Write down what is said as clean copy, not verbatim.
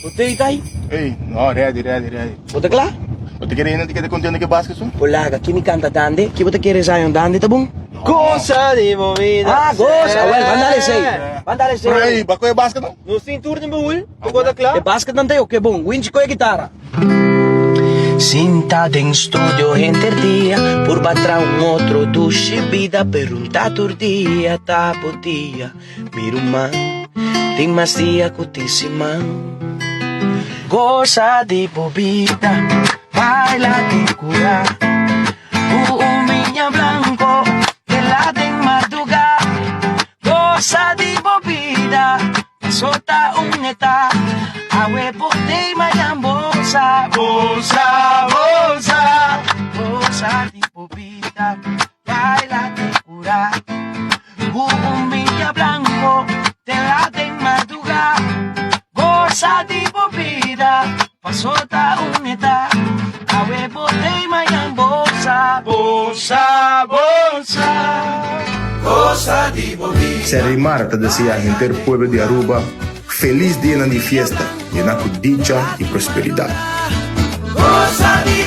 Botei, tay. Ei, no, ready. Bota lá? Você quer ir na contienda que basca isso? Olaga, que me canta dande. Que você quer sair dande, tá bom? Cosa de movida. Ah, gosta. Well, mandale sei. Mandale sei. Ei, bako é basca não? No cinturão de baú, tu gosta É claro? basket não tem o que bom. Winch com a guitarra. Sentado em estúdio enterdia por batrá outro duche vida pergunta turdia tá podia miro man tem mais dia cutíssima goza de bobita baila de cura minha blanco que lá tem madruga goza de bobita solta uneta awe potei mayambosa bolsa de bobita baila de cura minha blanco te la de madruga goza de bobita pasota uneta awe potei mayambosa bolsa goza de bobita. Serei Marta decía a gente del pueblo de Aruba, feliz día de fiesta, llena con dicha y prosperidad. Goza de